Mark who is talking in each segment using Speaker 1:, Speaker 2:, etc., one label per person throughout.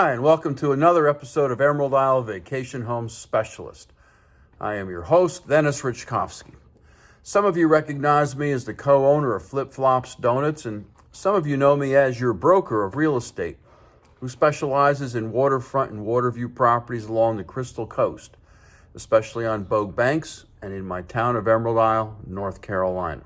Speaker 1: Hi, and welcome to another episode of Emerald Isle Vacation Home Specialist. I am your host, Dennis Richkovsky. Some of you recognize me as the co-owner of Flip Flops Donuts, and some of you know me as your broker of real estate, who specializes in waterfront and waterview properties along the Crystal Coast, especially on Bogue Banks and in my town of Emerald Isle, North Carolina.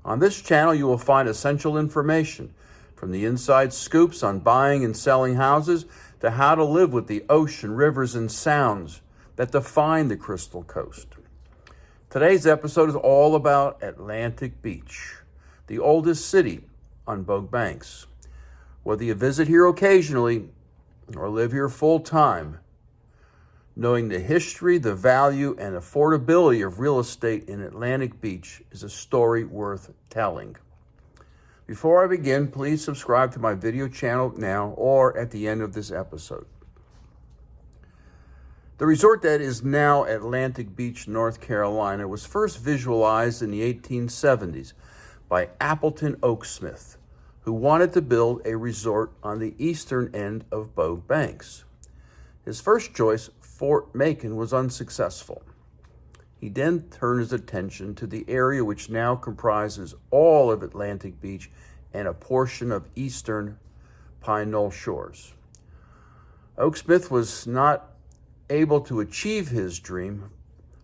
Speaker 1: On this channel, you will find essential information from the inside scoops on buying and selling houses to how to live with the ocean, rivers, and sounds that define the Crystal Coast. Today's episode is all about Atlantic Beach, the oldest city on Bogue Banks. Whether you visit here occasionally or live here full time, knowing the history, the value, and affordability of real estate in Atlantic Beach is a story worth telling. Before I begin, please subscribe to my video channel now or at the end of this episode. The resort that is now Atlantic Beach, North Carolina, was first visualized in the 1870s by Appleton Oaksmith, who wanted to build a resort on the eastern end of Bogue Banks. His first choice, Fort Macon, was unsuccessful. He then turned his attention to the area which now comprises all of Atlantic Beach and a portion of eastern Pine Knoll shores. Oaksmith was not able to achieve his dream,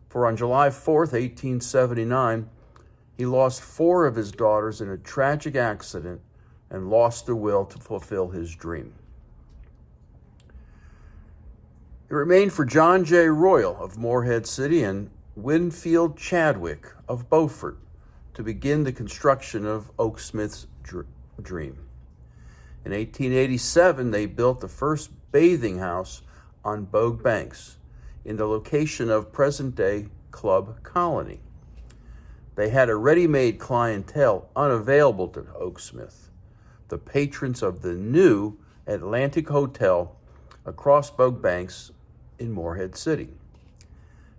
Speaker 1: for on July 4th, 1879, he lost 4 of his daughters in a tragic accident and lost the will to fulfill his dream. It remained for John J. Royal of Morehead City and Winfield Chadwick of Beaufort to begin the construction of Oaksmith's dream. In 1887, they built the first bathing house on Bogue Banks in the location of present-day Club Colony. They had a ready-made clientele unavailable to Oaksmith, the patrons of the new Atlantic Hotel across Bogue Banks in Morehead City.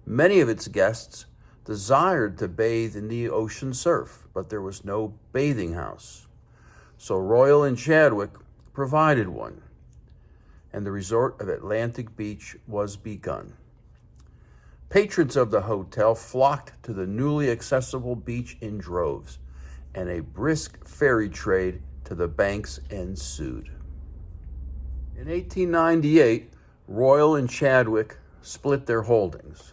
Speaker 1: Many of its guests desired to bathe in the ocean surf, but there was no bathing house. So Royal and Chadwick provided one, and the resort of Atlantic Beach was begun. Patrons of the hotel flocked to the newly accessible beach in droves, and a brisk ferry trade to the banks ensued. In 1898, Royal and Chadwick split their holdings.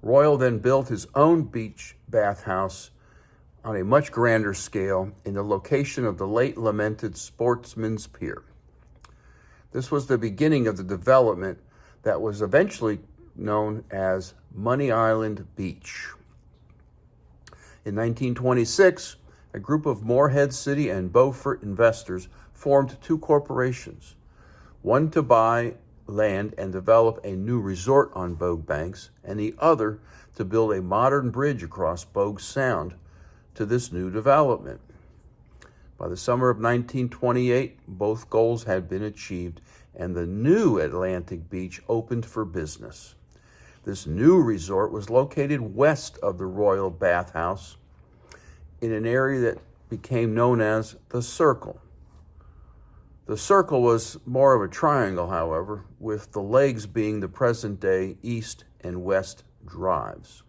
Speaker 1: Royal then built his own beach bathhouse on a much grander scale in the location of the late lamented Sportsman's Pier. This was the beginning of the development that was eventually known as Money Island Beach. In 1926, a group of Morehead City and Beaufort investors formed 2 corporations, one to buy land and develop a new resort on Bogue Banks, and the other to build a modern bridge across Bogue Sound to this new development. By the summer of 1928, both goals had been achieved, and the new Atlantic Beach opened for business. This new resort was located west of the Royal Bathhouse in an area that became known as the Circle. The Circle was more of a triangle, however, with the legs being the present-day east and west drives.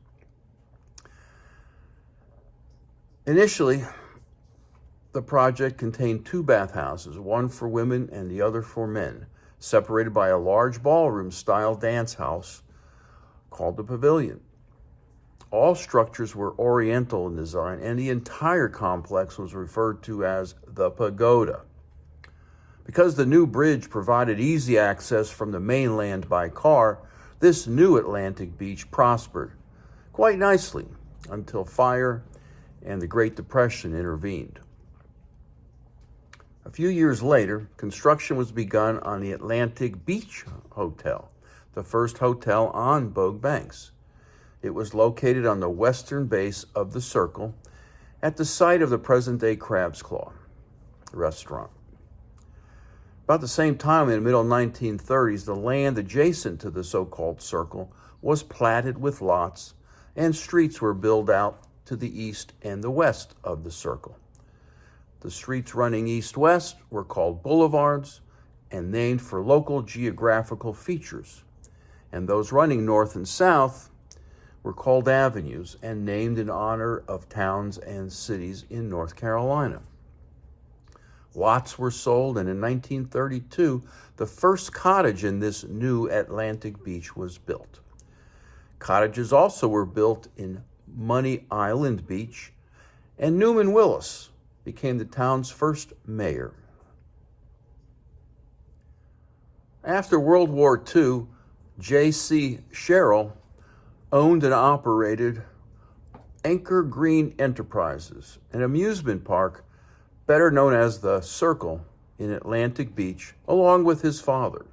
Speaker 1: Initially, the project contained 2 bathhouses, one for women and the other for men, separated by a large ballroom-style dance house called the Pavilion. All structures were Oriental in design, and the entire complex was referred to as the Pagoda. Because the new bridge provided easy access from the mainland by car, this new Atlantic Beach prospered quite nicely until fire and the Great Depression intervened. A few years later, construction was begun on the Atlantic Beach Hotel, the first hotel on Bogue Banks. It was located on the western base of the Circle at the site of the present-day Crab's Claw restaurant. About the same time, in the middle 1930s, the land adjacent to the so-called Circle was platted with lots, and streets were built out to the east and the west of the Circle. The streets running east-west were called boulevards, and named for local geographical features. And those running north and south were called avenues and named in honor of towns and cities in North Carolina. Lots were sold, and in 1932, the first cottage in this new Atlantic Beach was built. Cottages also were built in Money Island Beach, and Newman Willis became the town's first mayor. After World War II, J.C. Sherrill owned and operated Anchor Green Enterprises, an amusement park better known as the Circle in Atlantic Beach, along with his father.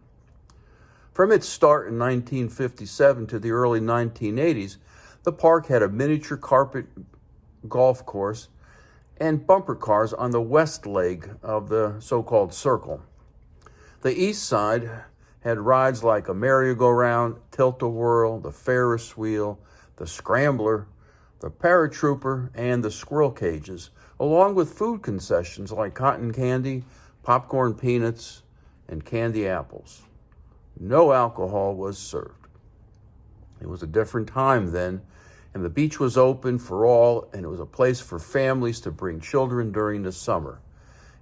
Speaker 1: From its start in 1957 to the early 1980s, the park had a miniature carpet golf course and bumper cars on the west leg of the so-called Circle. The east side had rides like a merry-go-round, tilt-a-whirl, the Ferris wheel, the Scrambler, the Paratrooper, and the squirrel cages, along with food concessions like cotton candy, popcorn peanuts, and candy apples. No alcohol was served. It was a different time then, and the beach was open for all, and it was a place for families to bring children during the summer.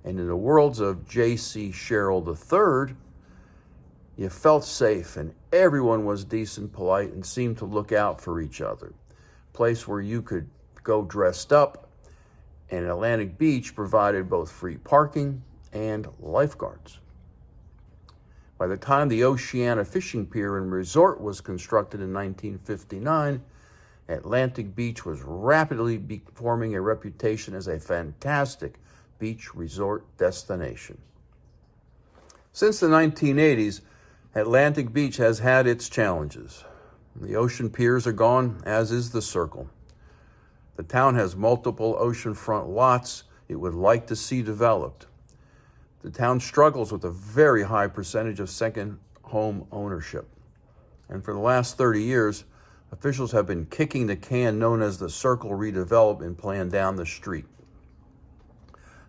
Speaker 1: And in the words of J.C. Sherrill III, you felt safe, and everyone was decent, polite, and seemed to look out for each other. A place where you could go dressed up, and Atlantic Beach provided both free parking and lifeguards. By the time the Oceana Fishing Pier and Resort was constructed in 1959, Atlantic Beach was rapidly forming a reputation as a fantastic beach resort destination. Since the 1980s, Atlantic Beach has had its challenges. The ocean piers are gone, as is the Circle. The town has multiple oceanfront lots it would like to see developed. The town struggles with a very high percentage of second home ownership. And for the last 30 years, officials have been kicking the can known as the Circle redevelopment plan down the street.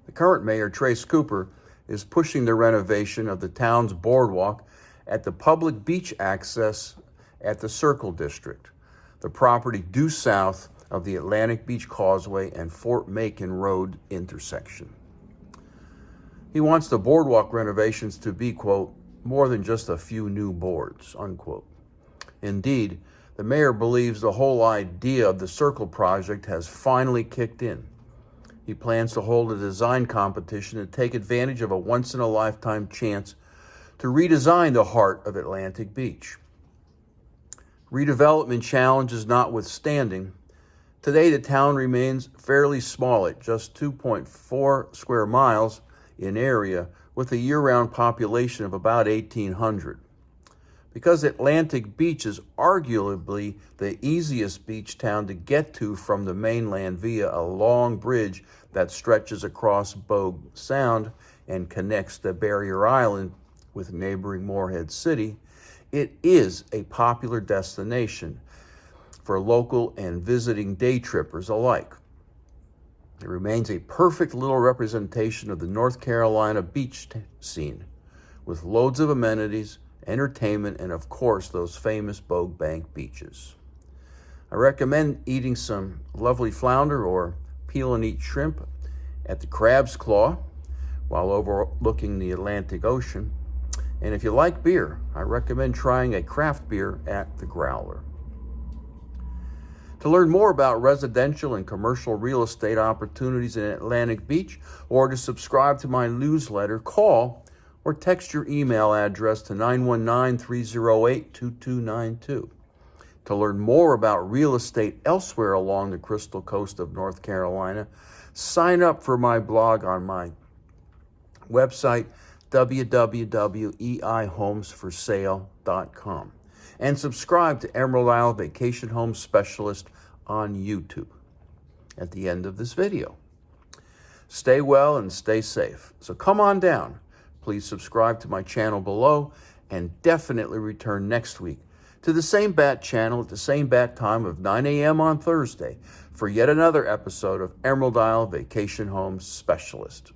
Speaker 1: The current mayor, Trace Cooper, is pushing the renovation of the town's boardwalk at the public beach access at the Circle District, the property due south of the Atlantic Beach Causeway and Fort Macon Road intersection. He wants the boardwalk renovations to be, quote, more than just a few new boards, unquote. Indeed, the mayor believes the whole idea of the Circle project has finally kicked in. He plans to hold a design competition to take advantage of a once-in-a-lifetime chance to redesign the heart of Atlantic Beach. Redevelopment challenges notwithstanding, today the town remains fairly small at just 2.4 square miles in area, with a year-round population of about 1,800. Because Atlantic Beach is arguably the easiest beach town to get to from the mainland via a long bridge that stretches across Bogue Sound and connects the Barrier Island with neighboring Morehead City, it is a popular destination for local and visiting day trippers alike. It remains a perfect little representation of the North Carolina beach scene, with loads of amenities, entertainment, and of course those famous Bogue Bank beaches. I recommend eating some lovely flounder or peel and eat shrimp at the Crab's Claw while overlooking the Atlantic Ocean. And if you like beer, I recommend trying a craft beer at the Growler. To learn more about residential and commercial real estate opportunities in Atlantic Beach, or to subscribe to my newsletter, call or text your email address to 919-308-2292. To learn more about real estate elsewhere along the Crystal Coast of North Carolina, sign up for my blog on my website, www.eihomesforsale.com, and subscribe to Emerald Isle Vacation Home Specialist on YouTube at the end of this video. Stay well and stay safe. So come on down. Please subscribe to my channel below and definitely return next week to the same bat channel at the same bat time of 9 a.m. on Thursday for yet another episode of Emerald Isle Vacation Home Specialist.